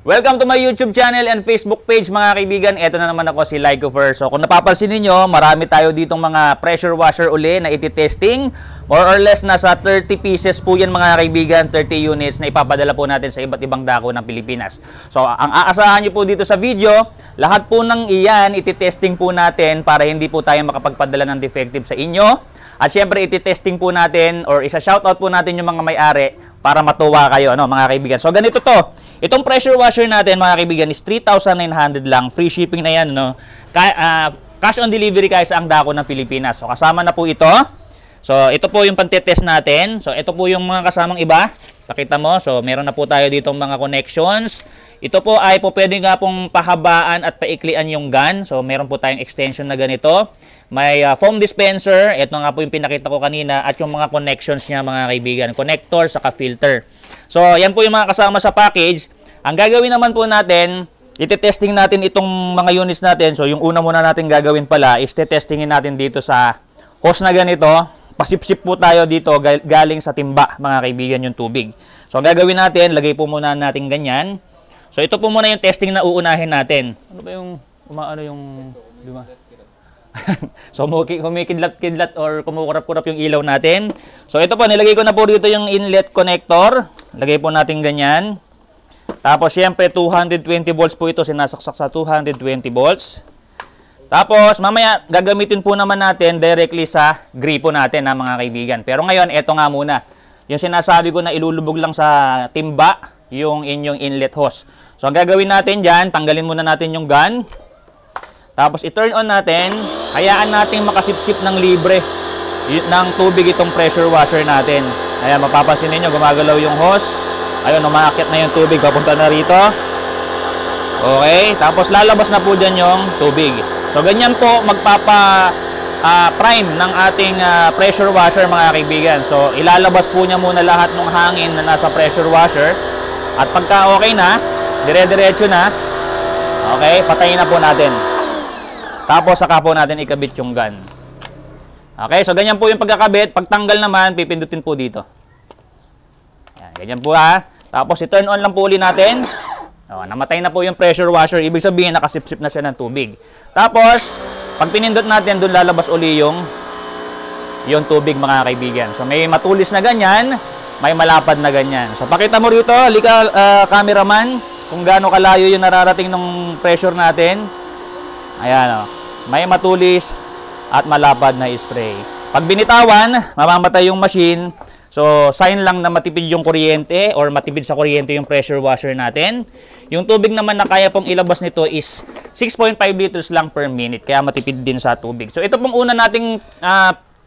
Welcome to my YouTube channel and Facebook page mga kaibigan. Ito na naman ako si Lycofer. So kung napapansin niyo, marami tayo ditong mga pressure washer uli na iti-testing. More or less nasa 30 pieces po yan mga kaibigan, 30 units na ipapadala po natin sa iba't ibang dako ng Pilipinas. So ang aasahan niyo po dito sa video, lahat po ng iyan iti-testing po natin para hindi po tayo makapagpadala ng defective sa inyo. At syempre iti-testing po natin or isa-shoutout po natin yung mga may-ari para matuwa kayo, no, mga kaibigan. So ganito to. Itong pressure washer natin, mga kaibigan, is 3,900 lang. Free shipping na yan, no? Cash on delivery kayo sa ang dako ng Pilipinas. So kasama na po ito. So ito po yung pantitest natin. So ito po yung mga kasamang iba. Pakita mo. So meron na po tayo ditong mga connections. Ito po ay po pwede nga pong pahabaan at paiklian yung gun. So meron po tayong extension na ganito. May foam dispenser. Ito nga po yung pinakita ko kanina. At yung mga connections niya, mga kaibigan. Connector saka filter. So yan po yung mga kasama sa package. Ang gagawin naman po natin, iti-testing natin itong mga units natin. So yung una muna natin gagawin pala is testingin natin dito sa hose na ganito. Pasip-sip po tayo dito galing sa timba, mga kaibigan, yung tubig. So ang gagawin natin, lagay po muna natin ganyan. So ito po muna yung testing na uunahin natin. Ano ba yung umaano yung di ba? So kumikidlat-kidlat or kumukurap-kurap yung ilaw natin. So ito po, nilagay ko na po dito yung inlet connector. Lagay po natin ganyan. Tapos syempre 220 volts po ito, sinasaksak sa 220 volts. Tapos mamaya gagamitin po naman natin directly sa gripo natin, mga kaibigan. Pero ngayon, ito nga muna. Yung sinasabi ko na ilulubog lang sa timba, yung inyong inlet hose. So ang gagawin natin dyan, tanggalin muna natin yung gun. Tapos i-turn on natin, hayaan natin makasipsip ng libre ng tubig itong pressure washer natin. Ayan, mapapansin niyo gumagalaw yung hose. Ayun, umaakit na yung tubig, papunta na rito. Okay, tapos lalabas na po dyan yung tubig. So ganyan po magpapa-prime ng ating pressure washer, mga kaibigan. So ilalabas po niya muna lahat ng hangin na nasa pressure washer. At pagka okay na, dire-diretso na, okay, patayin na po natin. Tapos saka po natin ikabit yung gun. Okay, so ganyan po yung pagkakabit. Pagtanggal naman, pipindutin po dito. Yan, ganyan po ha. Tapos i-turn on lang po uli natin. Namatay na po yung pressure washer. Ibig sabihin, nakasipsip na siya ng tubig. Tapos, pag pinindot natin, doon lalabas uli yung tubig, mga kaibigan. So may matulis na ganyan, may malapad na ganyan. So pakita mo rito, halika cameraman, kung gaano kalayo yung nararating ng pressure natin. Ayan, may matulis at malapad na spray. Pag binitawan, mamamatay yung machine. So, sign lang na matipid yung kuryente or matipid sa kuryente yung pressure washer natin. Yung tubig naman na kaya pong ilabas nito is 6.5 liters lang per minute. Kaya matipid din sa tubig. So, ito pong una nating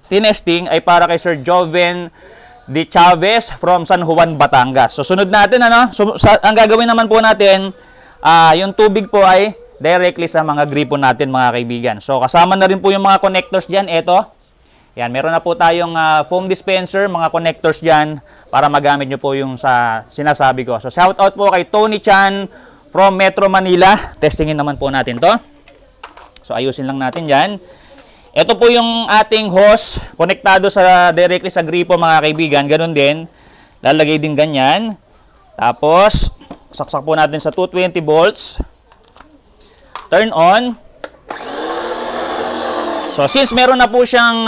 tinesting ay para kay Sir Joven De Chavez from San Juan, Batangas. So, sunod natin, So, ang gagawin naman po natin, yung tubig po ay directly sa mga gripo natin, mga kaibigan. So, kasama na rin po yung mga connectors dyan. Ito. Yan, meron na po tayong foam dispenser, mga connectors dyan para magamit nyo po yung sa sinasabi ko. So, shout out po kay Tony Chan from Metro Manila. Testingin naman po natin to. So, ayusin lang natin dyan. Ito po yung ating hose, konektado sa directly sa gripo, mga kaibigan. Ganun din. Lalagay din ganyan. Tapos, saksak po natin sa 220 volts. Turn on. So, since meron na po siyang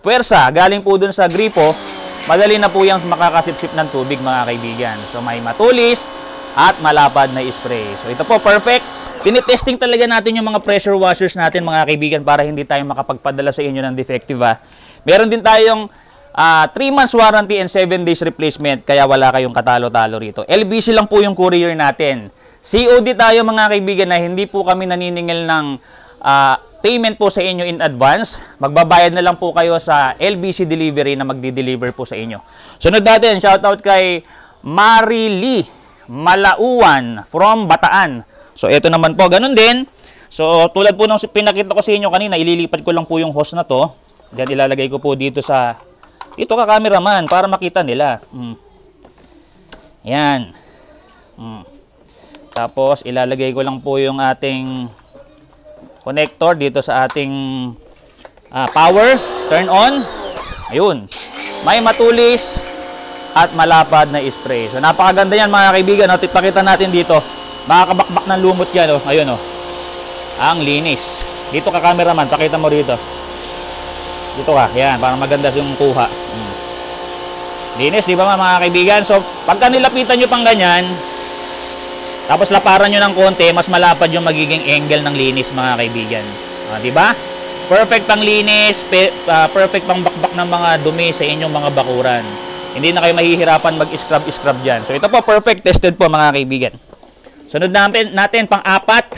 puwersa, galing po dun sa gripo, madali na po yung makakasipsip ng tubig, mga kaibigan. So, may matulis at malapad na spray. So, ito po, perfect. Tinitesting talaga natin yung mga pressure washers natin, mga kaibigan, para hindi tayo makapagpadala sa inyo ng defective, ha. Meron din tayong 3 months warranty and 7 days replacement, kaya wala kayong katalo-talo rito. LBC lang po yung courier natin. COD tayo, mga kaibigan, na hindi po kami naniningil ng payment po sa inyo in advance. Magbabayad na lang po kayo sa LBC delivery na magdi-deliver po sa inyo. Sunod natin, shoutout kay Marily Malauan from Bataan. So, ito naman po, ganun din. So, tulad po ng pinakita ko sa inyo kanina, ililipat ko lang po yung hose na to. Then, ilalagay ko po dito sa, dito ka cameraman, para makita nila. Yan. Tapos, ilalagay ko lang po yung ating connector dito sa ating power. Turn on. Ayun. May matulis at malapad na spray. So napakaganda yan mga kaibigan. O, pakita natin dito. Makakabakbak ng lumot yan. O. Ayun o. Ang linis. Dito ka cameraman. Pakita mo rito. Dito ka. Yan. Para maganda yung kuha. Linis, di ba mga kaibigan? So pagka nilapitan nyo pang ganyan, tapos laparan nyo ng konti, mas malapad yung magiging angle ng linis mga kaibigan. Di ba? Perfect pang linis, perfect pang bakbak ng mga dumi sa inyong mga bakuran. Hindi na kayo mahihirapan mag-scrub dyan. So ito po, perfect tested po mga kaibigan. Sunod natin pang-apat.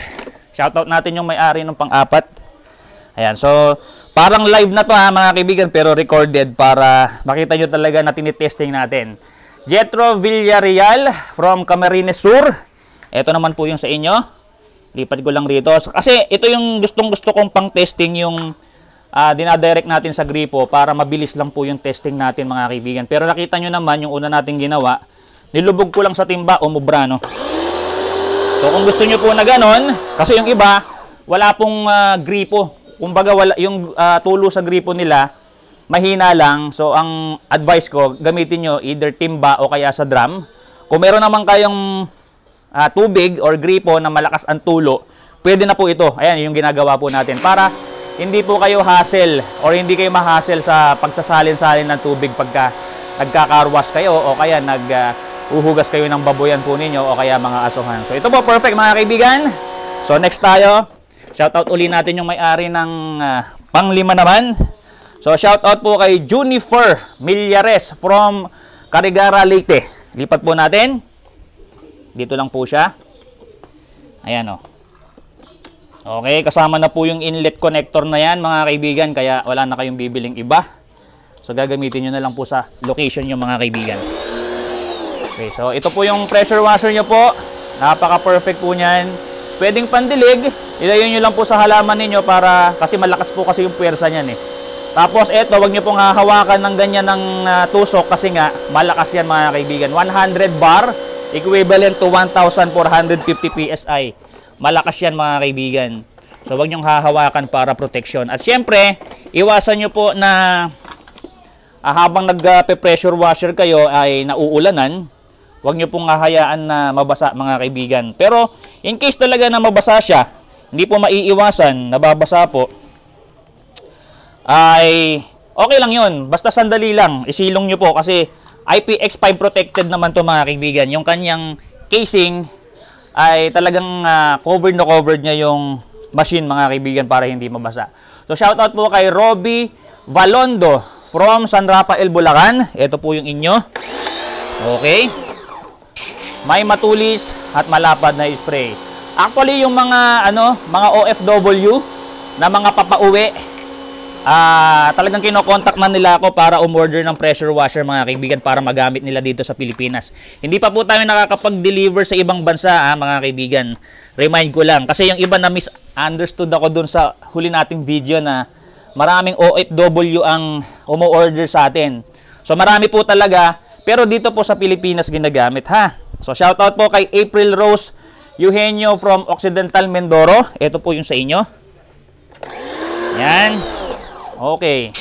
Shoutout natin yung may-ari ng pang-apat. Ayan, so parang live na to ha mga kaibigan, pero recorded para makita nyo talaga na tinitesting natin. Jetro Villarreal from Camarines Sur. Ito naman po yung sa inyo. Lipat ko lang rito. Kasi ito yung gustong-gusto kong pang-testing yung dinadirect natin sa gripo para mabilis lang po yung testing natin mga kaibigan. Pero nakita nyo naman yung una natin ginawa, nilubog ko lang sa timba, umubra no. So kung gusto nyo po na ganon, kasi yung iba, wala pong gripo. Kumbaga wala, yung tulo sa gripo nila, mahina lang. So ang advice ko, gamitin nyo either timba o kaya sa drum. Kung meron naman kayong tubig or gripo na malakas ang tulo, pwede na po ito. Ayan, yung ginagawa po natin. Para hindi po kayo hassle or hindi kayo ma-hassle sa pagsasalin-salin ng tubig pagka nagkakarwash kayo o kaya uhugas kayo ng baboyan po ninyo o kaya mga asuhan. So ito po, perfect mga kaibigan. So next tayo, shoutout uli natin yung may-ari ng pang-5 naman. So shoutout po kay Junifer Millares from Carigara, Leyte. Lipat po natin. Dito lang po siya. Ayan o. Okay, kasama na po yung inlet connector na yan mga kaibigan, kaya wala na kayong bibiling iba. So gagamitin nyo na lang po sa location yung mga kaibigan. Okay, so ito po yung pressure washer nyo po. Napaka-perfect po nyan. Pwedeng pandilig, ilayo nyo lang po sa halaman ninyo para, kasi malakas po kasi yung puwersa nyan eh. Tapos ito, wag nyo pong hahawakan ng ganyan ng tusok kasi nga malakas yan mga kaibigan. 100 bar, equivalent to 1,450 PSI. Malakas yan mga kaibigan. So wag nyong hahawakan para protection. At syempre, iwasan nyo po na habang nag-pressure washer kayo ay nauulanan, wag nyo pong hahayaan na mabasa mga kaibigan. Pero in case talaga na mabasa siya, hindi po maiiwasan, nababasa po, ay okay lang yun. Basta sandali lang, isilong nyo po kasi IPX5 protected naman to mga kaibigan. Yung kanyang casing ay talagang covered na covered niya yung machine mga kaibigan para hindi mabasa. So shoutout po kay Robbie Valondo from San Rafael, Bulacan. Ito po yung inyo. Okay. May matulis at malapad na spray. Actually yung mga mga OFW na mga papauwi, talagang kino-contact na nila ako para umorder ng pressure washer mga kaibigan para magamit nila dito sa Pilipinas. Hindi pa po tayo nakakapag-deliver sa ibang bansa mga kaibigan. Remind ko lang kasi yung iba na misunderstood ako dun sa huli nating video na maraming OFW ang umo-order sa atin. So marami po talaga, pero dito po sa Pilipinas ginagamit ha. So shoutout po kay April Rose Eugenio from Occidental Mindoro. Ito po yung sa inyo. Yan. Okay.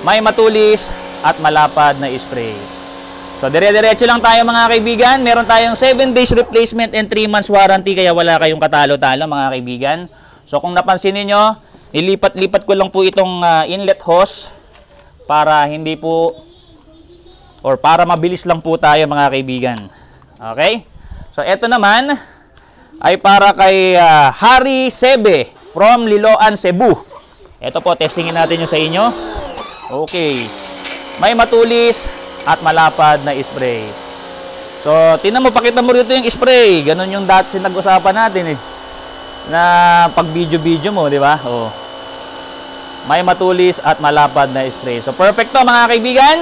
May matulis at malapad na spray. So, dire-diretso lang tayo mga kaibigan. Meron tayong 7 days replacement and 3 months warranty kaya wala kayong katalo-talo mga kaibigan. So, kung napansin niyo, nilipat-lipat ko lang po itong inlet hose para hindi po or para mabilis lang po tayo mga kaibigan. Okay? So, eto naman ay para kay Harry Sebe from Liloan, Cebu. Ito po, testingin natin yung sa inyo. Okay. May matulis at malapad na spray. So, tingnan mo, pakita mo rito yung spray. Ganon yung dati nag-usapan natin eh. Na pag video-video mo, di ba? Oh. May matulis at malapad na spray. So, perfect to mga kaibigan.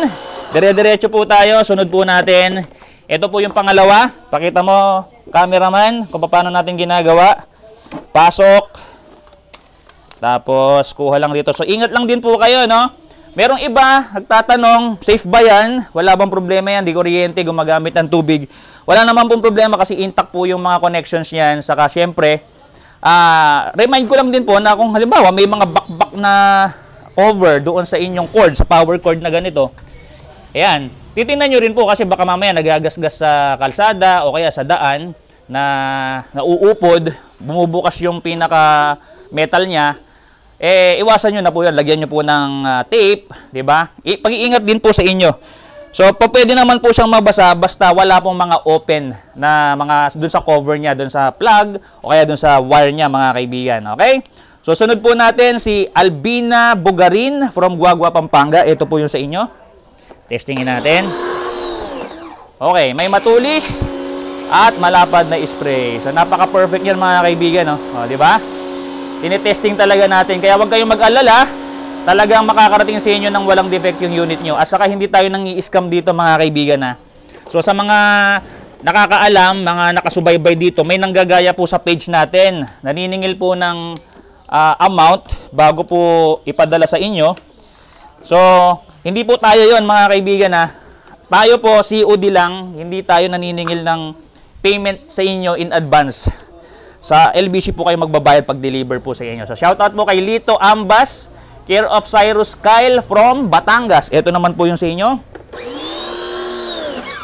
Dire-diretso po tayo. Sunod po natin. Ito po yung pangalawa. Pakita mo, cameraman, kung paano natin ginagawa. Pasok. Tapos, kuha lang dito. So, ingat lang din po kayo, no? Merong iba, nagtatanong, safe ba yan? Wala bang problema yan? Di kuryente, gumagamit ng tubig. Wala naman pong problema kasi intact po yung mga connections yan. Saka, syempre, remind ko lang din po na kung halimbawa may mga back na cover doon sa inyong cord, sa power cord na ganito. Ayan. titingnan nyo rin po kasi baka mamaya nagagasgas sa kalsada o kaya sa daan na nauupod, bumubukas yung pinaka metal niya, iwasan nyo na po yan. Lagyan nyo po ng tape, di ba? Pag-iingat din po sa inyo. So, pwede naman po siyang mabasa basta wala pong mga open na mga dun sa cover niya, dun sa plug o kaya dun sa wire niya, mga kaibigan. Okay? So, sunod po natin si Albina Bugarin from Guagua, Pampanga. Ito po yung sa inyo. Testingin natin. Okay, may matulis at malapad na spray. So, napaka-perfect yan, mga kaibigan. No? O, di ba? Tinetesting talaga natin. Kaya huwag kayong mag-alala. Talagang makakarating sa inyo ng walang defect yung unit nyo. At saka hindi tayo nang i-scam dito, mga kaibigan. Ha? So sa mga nakakaalam, mga nakasubaybay dito, may nanggagaya po sa page natin. Naniningil po ng amount bago po ipadala sa inyo. So hindi po tayo yon, mga kaibigan. Ha? Tayo po COD lang, hindi tayo naniningil ng payment sa inyo in advance. Sa LBC po kayo magbabayad pag deliver po sa inyo. So shoutout po kay Lito Ambas, care of Cyrus Kyle from Batangas. Ito naman po yung sa inyo.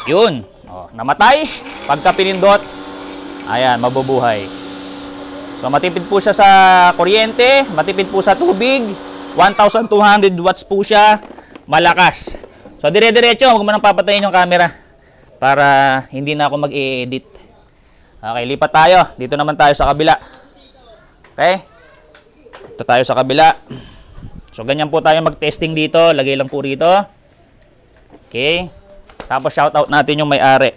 Yun. O, namatay. Pagka pinindot, ayan, mabubuhay. So, matipid po siya sa kuryente. Matipid po sa tubig. 1,200 watts po siya. Malakas. So, dire-diretso. Huwag mo nang papatayin yung camera para hindi na ako mag-i-edit. Okay, lipat tayo. Dito naman tayo sa kabila. Okay? Ito tayo sa kabila. So, ganyan po tayo mag-testing dito. Lagay lang po rito. Okay. Tapos, shoutout natin yung may-ari.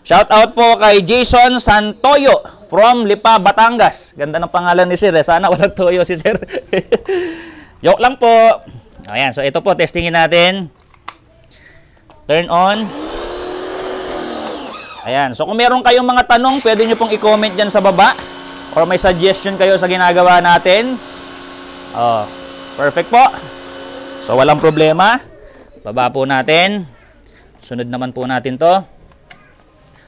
Shoutout po kay Jason Santoyo from Lipa, Batangas. Ganda ng pangalan ni Sir. Sana walang toyo si Sir. Joke lang po. Ayan. So, ito po. Testingin natin. Turn on. Ayan. So, kung meron kayong mga tanong, pwede nyo pong i-comment dyan sa baba. Or may suggestion kayo sa ginagawa natin. Perfect po. So, walang problema. Baba po natin. Sunod naman po natin to.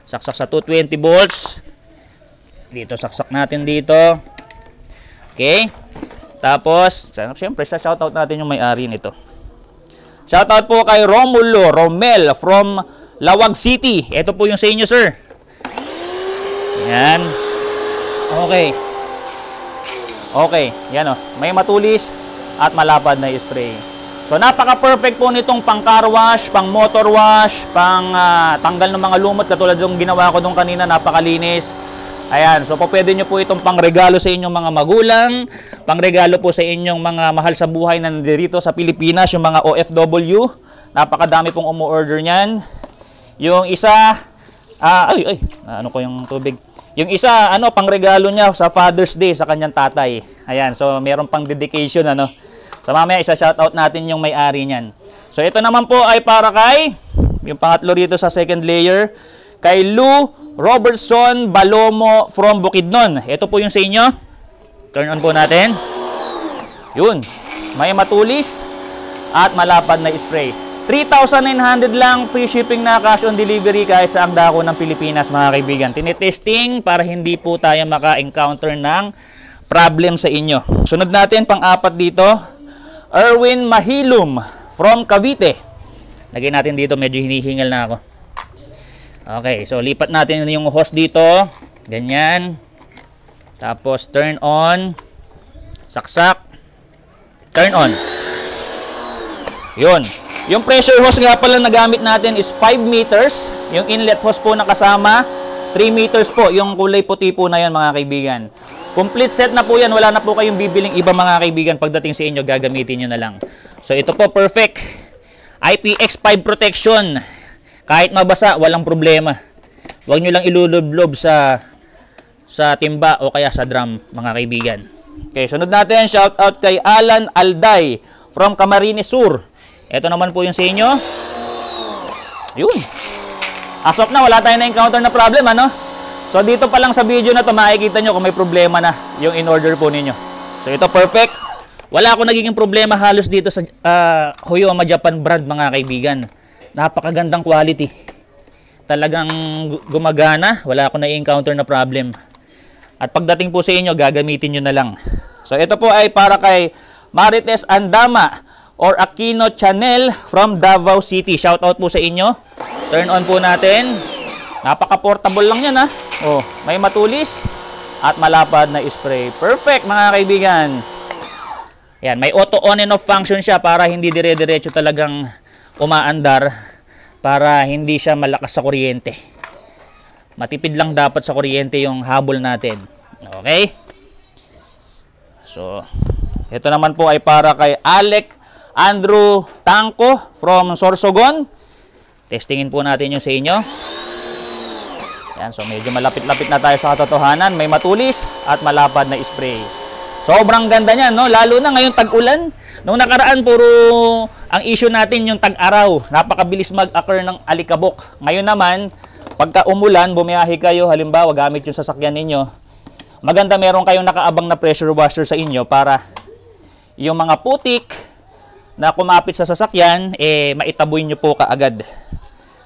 Saksak sa 220 volts. Dito, saksak natin dito. Okay. Tapos, siyempre, shoutout natin yung may-ari nito. Shoutout po kay Romulo Romel from Lawag City. Ito po yung sa inyo, sir. Yan. Okay. Okay. Yan o. May matulis at malapad na spray. So, napaka-perfect po nitong pang car wash, pang motor wash, pang tanggal ng mga lumot katulad yung ginawa ko nung kanina, napakalinis. Ayan, so pwede nyo po itong pang regalo sa inyong mga magulang, pang regalo po sa inyong mga mahal sa buhay na nandito sa Pilipinas, yung mga OFW. Napakadami pong umu-order niyan. Yung isa, ano ko yung tubig? Yung isa, pang regalo niya sa Father's Day sa kanyang tatay. Ayan, so meron pang dedication, So mamaya isa-shoutout natin yung may-ari niyan. So ito naman po ay para kay, yung pangatlo rito sa second layer, kay Lou Robertson Balomo from Bukidnon. Ito po yung sa inyo. Turn on po natin. Yun. May matulis at malapad na spray. 3,900 lang, free shipping na, cash on delivery kahit sa ang dako ng Pilipinas, mga kaibigan. Tinitesting para hindi po tayo maka-encounter ng problem sa inyo. Sunod natin, pang-apat dito. Erwin Mahilum from Cavite. Lagyan natin dito, medyo hinihingal na ako. Okay, so lipat natin yung hose dito. Ganyan. Tapos turn on. Saksak. Turn on. Yun. Yung pressure hose nga pala na gamit natin is 5 meters. Yung inlet hose po na kasama, 3 meters po. Yung kulay puti po na yan, mga kaibigan. Complete set na po yan. Wala na po kayong bibiling iba, mga kaibigan. Pagdating sa inyo, gagamitin nyo na lang. So, ito po, perfect. IPX5 protection. Kahit mabasa, walang problema. Huwag nyo lang ilulublob sa timba o kaya sa drum, mga kaibigan. Okay, sunod natin. Shout out kay Alan Alday from Camarines Sur. Ito naman po yung sa inyo. Yun. As of na, wala tayong na-encounter na problem, So, dito pa lang sa video na to makikita nyo kung may problema na yung in-order po ninyo. So, ito perfect. Wala akong nagiging problema halos dito sa Hoyoma Japan brand, mga kaibigan. Napakagandang quality. Talagang gumagana. Wala akong na-encounter na problem. At pagdating po sa inyo, gagamitin nyo na lang. So, ito po ay para kay Marites Andama or Aquino Chanel from Davao City. Shoutout po sa inyo. Turn on po natin. Napaka-portable lang yan ha. Oh, may matulis at malapad na spray. Perfect mga kaibigan. Yan, may auto on and off function siya para hindi dire-diretso talagang umaandar, para hindi siya malakas sa kuryente. Matipid lang dapat sa kuryente yung habol natin. Okay? So, ito naman po ay para kay Alec Andrew Tangko from Sorsogon. Testingin po natin yung sa inyo. Yan, so medyo malapit-lapit na tayo sa katotohanan. May matulis at malapad na spray. Sobrang ganda niyan, no? Lalo na ngayong tag-ulan. Nung nakaraan, puro ang issue natin yung tag-araw. Napakabilis mag-occur ng alikabok. Ngayon naman, pagka umulan, bumiyahe kayo, halimbawa, gamit yung sasakyan ninyo. Maganda meron kayong nakaabang na pressure washer sa inyo para yung mga putik na kumapit sa sasakyan, maitaboy nyo po kaagad.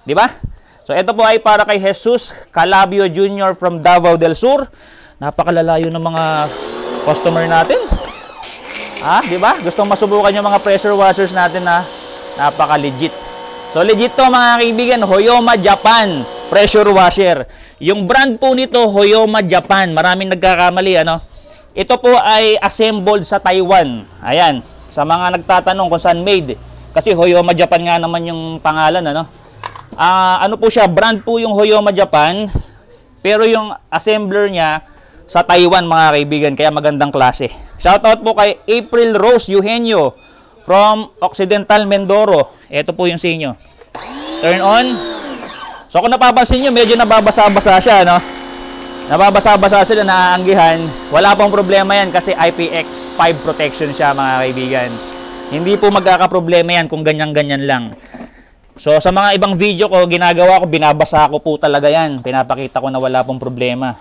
Di ba? So, ito po ay para kay Jesus Calabio Jr. from Davao del Sur. Napakalalayo ng mga customer natin. Di ba? Gustong masubukan yung mga pressure washers natin na napaka-legit. So, legit to mga kaibigan. Hoyoma Japan pressure washer. Yung brand po nito, Hoyoma Japan. Maraming nagkakamali, ano? Ito po ay assembled sa Taiwan. Ayan. Sa mga nagtatanong kung saan made. Kasi Hoyoma Japan nga naman yung pangalan, ano? Ano po siya? Brand po yung Hoyoma Japan. Pero yung assembler niya sa Taiwan mga kaibigan, kaya magandang klase. Shoutout po kay April Rose Eugenio from Occidental Mindoro. Ito po yung sa inyo. Turn on. So kung napapansin nyo, medyo nababasa-basa siya, no? Nababasa-basa sila, naaanggihan. Wala pong problema yan kasi IPX5 protection siya mga kaibigan. Hindi po magkakaproblema yan kung ganyan-ganyan lang. So sa mga ibang video ko, ginagawa ko, binabasa ko po talaga yan. Pinapakita ko na wala pong problema.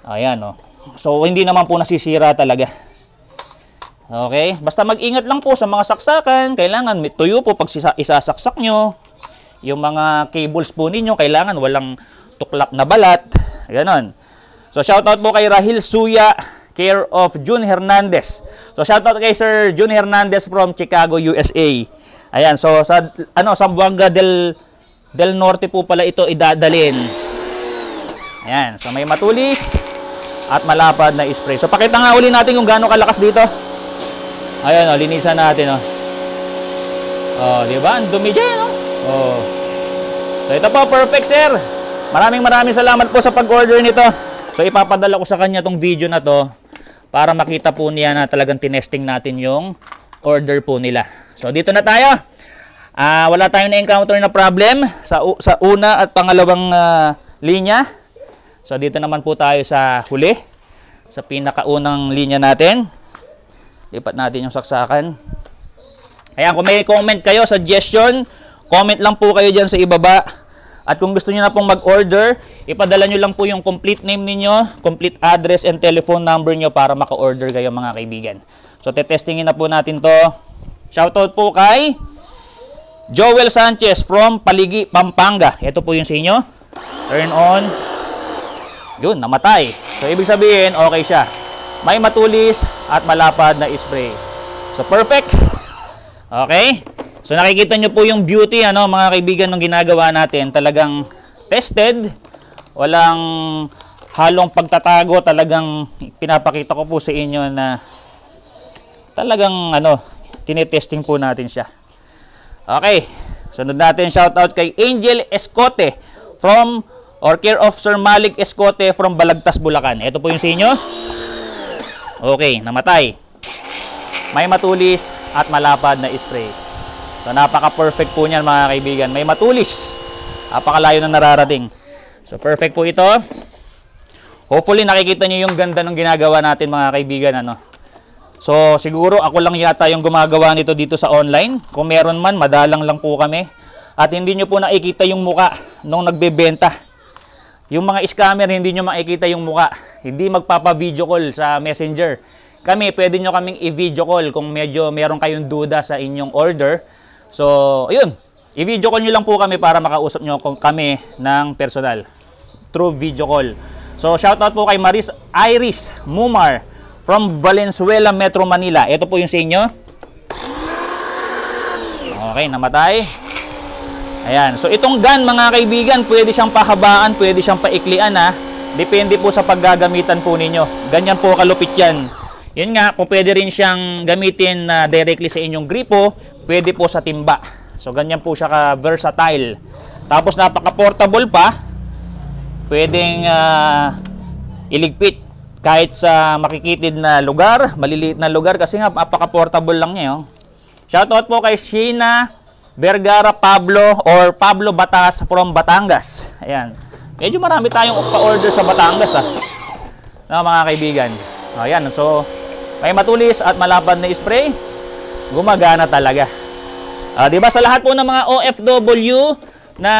Ayan, oh. So, hindi naman po nasisira talaga. Okay? Basta mag-ingat lang po sa mga saksakan. Kailangan may tuyo po pag isasaksak nyo. Yung mga cables po ninyo, kailangan walang tuklap na balat. Ganon. So, shoutout po kay Rahil Suya, care of June Hernandez. So, shoutout kay Sir June Hernandez from Chicago, USA. Ayan, so, sa Buanga del Norte po pala ito idadalin. Ayan, so may matulis at malapad na spray. So, pakita nga uli natin kung gaano kalakas dito. Ayan, linisan natin, di ba? Ang dumi dyan, So, ito po, perfect, sir. Maraming salamat po sa pag-order nito. So, ipapadala ko sa kanya tong video na to para makita po niya na talagang tinesting natin yung order po nila. So, dito na tayo. Wala tayong na-encounter na problem sa una at pangalawang linya. So, dito naman po tayo sa huli. Sa pinakaunang linya natin. Lipat natin yung saksakan. Ayan, kung may comment kayo, suggestion, comment lang po kayo dyan sa ibaba. At kung gusto niyo na pong mag-order, ipadala nyo lang po yung complete name ninyo, complete address and telephone number nyo para maka-order kayo mga kaibigan. So, tetestingin na po natin to. Shoutout po kay Joel Sanchez from Paligi, Pampanga. Ito po yung sa inyo. Turn on. Yun, namatay. So, ibig sabihin, okay siya. May matulis at malapad na spray. So, perfect. Okay. So, nakikita nyo po yung beauty, mga kaibigan, ng ginagawa natin. Talagang tested. Walang halong pagtatago. Talagang pinapakita ko po sa inyo na talagang, tinetesting po natin siya. Okay. Sunod natin, shoutout kay Angel Escote from care of Sir Malik Escote from Balagtas, Bulacan. Ito po yung sa inyo. Okay, namatay. May matulis at malapad na spray. So, napaka-perfect po niyan mga kaibigan. May matulis. Napakalayo na nararating. So, perfect po ito. Hopefully, nakikita nyo yung ganda ng ginagawa natin mga kaibigan. So, siguro ako lang yata yung gumagawa nito dito sa online. Kung meron man, madalang lang po kami. At hindi nyo po nakikita yung muka nung nagbebenta. Yung mga scammer, hindi nyo makikita yung muka. Hindi magpapa-video call sa messenger. Kami, pwede nyo kaming i-video call kung medyo meron kayong duda sa inyong order. So, ayun. I-video call nyo lang po kami para makausap nyo kami ng personal. Through video call. So, shoutout po kay Iris Mumar from Valenzuela, Metro Manila. Ito po yung sa inyo. Okay, namatay. Ayan. So, itong gun, mga kaibigan, pwede siyang pahabaan, pwede siyang paiklian, ha. Depende po sa paggagamitan po ninyo. Ganyan po kalupit yan. Yun nga, kung pwede rin siyang gamitin directly sa inyong gripo, pwede po sa timba. So, ganyan po siya ka-versatile. Tapos, napaka-portable pa. Pwedeng iligpit kahit sa makikitid na lugar, maliliit na lugar, kasi nga, napaka-portable lang niya. Shoutout po kay Sheena Vergara Pablo or Pablo Batas from Batangas. Ayan. Medyo marami tayong pa-order sa Batangas, mga kaibigan. Ayan, so may matulis at malapad na spray, gumagana talaga. Diba sa lahat po ng mga OFW na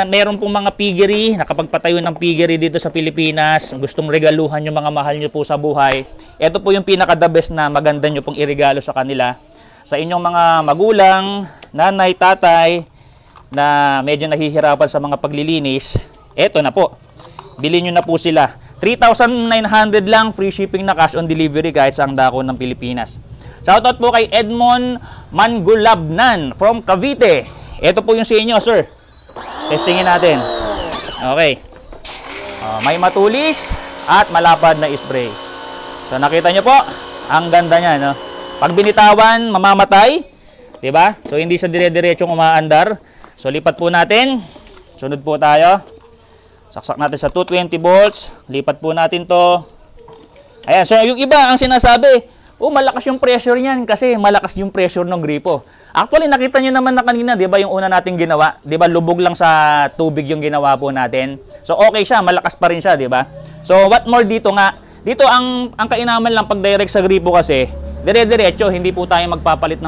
meron pong mga piggery, nakapagpatayo ng piggery dito sa Pilipinas, gustong regaluhan yung mga mahal nyo po sa buhay, ito po yung pinaka-the best na maganda nyo pong iregalo sa kanila. Sa inyong mga magulang, nanay, tatay, na medyo nahihirapan sa mga paglilinis, eto na po. Bilhin nyo na po sila. 3,900 lang, free shipping na, cash on delivery kahit saang dako ng Pilipinas. Shoutout po kay Edmond Mangulabnan from Cavite. Ito po yung sa inyo, sir. Testingin natin. Okay. May matulis at malapad na spray. So nakita nyo po, ang ganda niya, no? Pag binitawan, mamamatay. Diba? So hindi siya dire-diretsong umaandar. So lipat po natin. Sunod po tayo. Saksak natin sa 220 volts. Lipat po natin to. Ayan. So yung iba ang sinasabi, malakas yung pressure niyan kasi malakas yung pressure ng gripo. Actually, nakita nyo naman na kanina, di ba, yung una nating ginawa? Di ba, lubog lang sa tubig yung ginawa po natin. So okay siya, malakas pa rin siya, di ba? So what more dito nga? Dito ang kainaman lang pag direct sa gripo kasi, dire-diretso, hindi po tayo magpapalit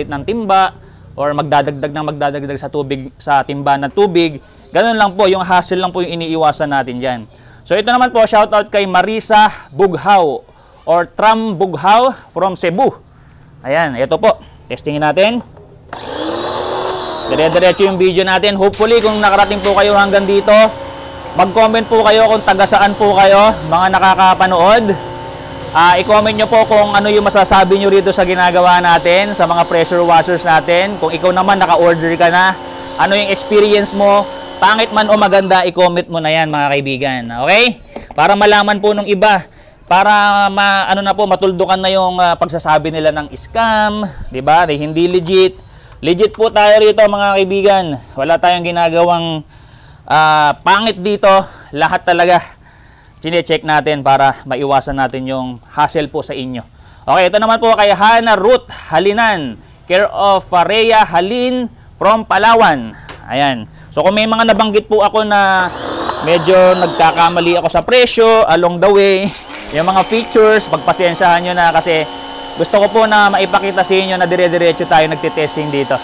ng timba or magdadagdag sa tubig, sa timba ng tubig. Ganun lang po, yung hassle lang po yung iniiwasan natin dyan. So ito naman po, shoutout kay Marisa Bughaw or Tram Bughaw from Cebu. Ayan, ito po. Testingin natin. Dire-diretso yung video natin. Hopefully, kung nakarating po kayo hanggang dito, mag-comment po kayo kung taga saan po kayo, mga nakakapanood. I-comment nyo po kung ano yung masasabi nyo rito sa ginagawa natin, sa mga pressure washers natin. Kung ikaw naman naka-order ka na, ano yung experience mo, pangit man o maganda, i-comment mo na yan, mga kaibigan. Okay? Para malaman po nung iba, para matuldukan na yung pagsasabi nila ng scam, 'di ba? Hindi legit. Legit po tayo rito, mga kaibigan. Wala tayong ginagawang pangit dito. Lahat talaga chine-check natin para maiwasan natin yung hassle po sa inyo. Okay, ito naman po kay Hana Ruth Halinan, care of Rhea Halin from Palawan. Ayan. So kung may mga nabanggit po ako na medyo nagkakamali ako sa presyo along the way, yung mga features, pagpasensyahan nyo na kasi gusto ko po na maipakita sa inyo na dire-diretso tayo nagtitesting dito.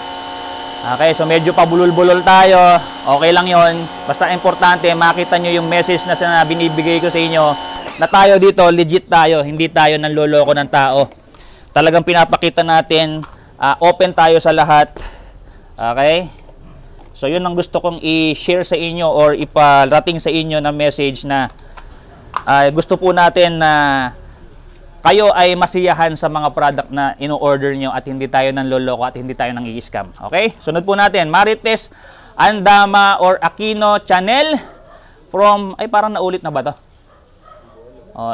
Okay, so medyo pabulol-bulol tayo. Okay lang yon. Basta importante, makita nyo yung message na binibigay ko sa inyo na tayo dito, legit tayo. Hindi tayo nanloloko ng tao. Talagang pinapakita natin, open tayo sa lahat. Okay? So yun ang gusto kong i-share sa inyo or iparating sa inyo na message na gusto po natin na kayo ay masiyahan sa mga product na ino-order nyo at hindi tayo nanloloko at hindi tayo nang i-scam. Okay? Sunod po natin, Marites Andama or Aquino Channel from, parang naulit na ba to?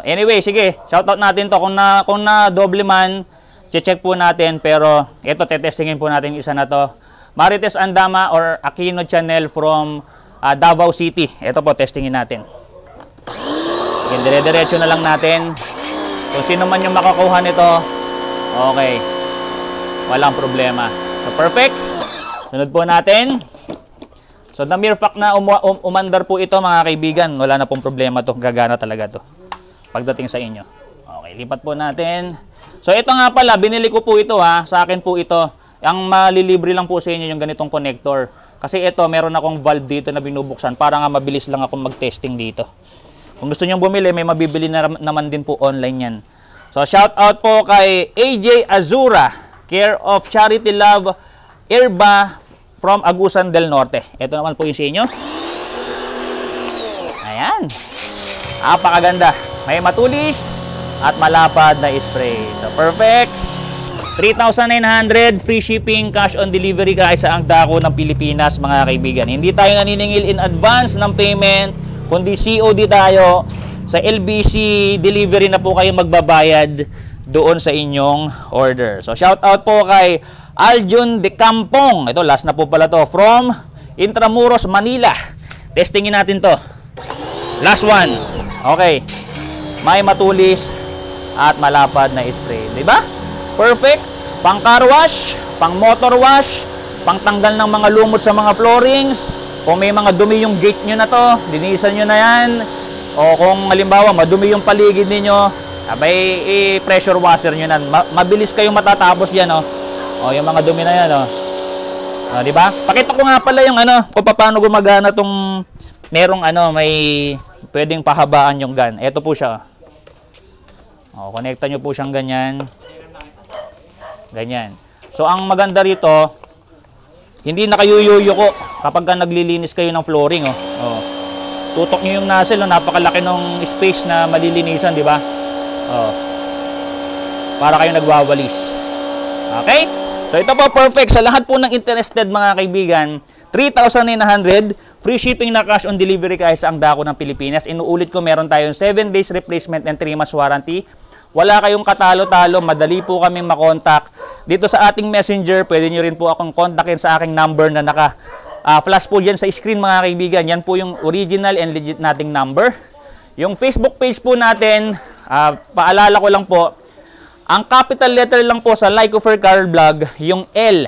Anyway, sige, shoutout natin to. Kung na doble man, check po natin, pero ito, tetestingin po natin yung isa na to. Marites Andama or Aquino Channel from Davao City. Ito po, testingin natin. Again, dire-diretso na lang natin. Kung sino man yung makakuha nito, okay. Walang problema. So, perfect. Sunod po natin. So, the mere fact na umandar po ito, mga kaibigan, wala na pong problema to. Gagana talaga to pagdating sa inyo. Okay, lipat po natin. So, ito nga pala, binili ko po ito sa akin po ito. Ang malilibre lang po sa inyo yung ganitong connector. Kasi ito, meron akong valve dito na binubuksan para nga mabilis lang ako mag-testing dito. Kung gusto nyo bumili, may mabibili na naman din po online yan. So, shout out po kay AJ Azura, care of Charity Love Herba from Agusan del Norte. Ito naman po yung sa inyo. Ayan. Apakaganda. May matulis at malapad na spray. So, perfect. 3,900 free shipping, cash on delivery kahit sa ang dako ng Pilipinas mga kaibigan. Hindi tayo naniningil in advance ng payment, kundi COD tayo. Sa LBC delivery na po kayo magbabayad doon sa inyong order. So shout out po kay Aljun de Campong. Ito last na po pala to, from Intramuros, Manila. Testingin natin to. Last one. Okay. May matulis at malapad na spray, 'di ba? Perfect. Pang car wash, pang motor wash, pang tanggal ng mga lumot sa mga floorings. Kung may mga dumi yung gate nyo na to, linisan nyo na yan. O kung halimbawa madumi yung paligid ninyo, abay pressure washer nyo na. Mabilis kayong matatapos yan, oh. O yung mga dumi na yan, oh. O, di ba? Pakita ko nga pala yung kung paano gumagana tong merong may pwedeng pahabaan yung gun. Ito po siya. O, konekta nyo po siyang ganyan. Ganyan. So, ang maganda rito, hindi na kayo yuyuko kapag naglilinis kayo ng flooring. Oh. Tutok nyo yung nozzle. Napakalaki ng space na malilinisan, di ba? Oh. Para kayo nagwawalis. Okay? So, ito po perfect. Sa lahat po ng interested mga kaibigan, 3,900 free shipping na cash on delivery kahit sa ang dako ng Pilipinas. Inuulit ko, meron tayong 7 days replacement and 3 months warranty. Wala kayong katalo-talo, madali po kaming makontak. Dito sa ating messenger, pwede nyo rin po akong kontakin sa aking number na naka-flash po dyan sa screen mga kaibigan. Yan po yung original and legit nating number. Yung Facebook page po natin, paalala ko lang po, ang capital letter lang po sa Like Offer Car Vlog, yung L.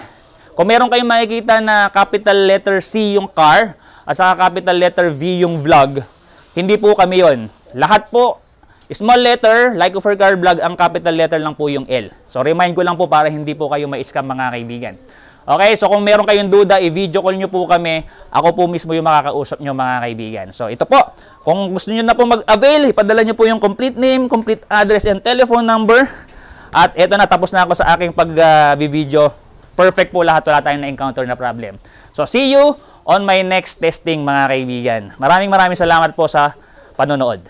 Kung meron kayong makikita na capital letter C yung car, at saka capital letter V yung vlog, hindi po kami yon. Lahat po, small letter, Like Offer Car Vlog, ang capital letter lang po yung L. So, remind ko lang po para hindi po kayo ma-scam mga kaibigan. Okay, so kung meron kayong duda, i-video call nyo po kami. Ako po mismo yung makakausap nyo mga kaibigan. So, ito po. Kung gusto nyo na po mag-avail, ipadala nyo po yung complete name, complete address, and telephone number. At ito na, tapos na ako sa aking pag-video. Perfect po lahat. Wala tayong na-encounter na problem. So, see you on my next testing mga kaibigan. Maraming salamat po sa panonood.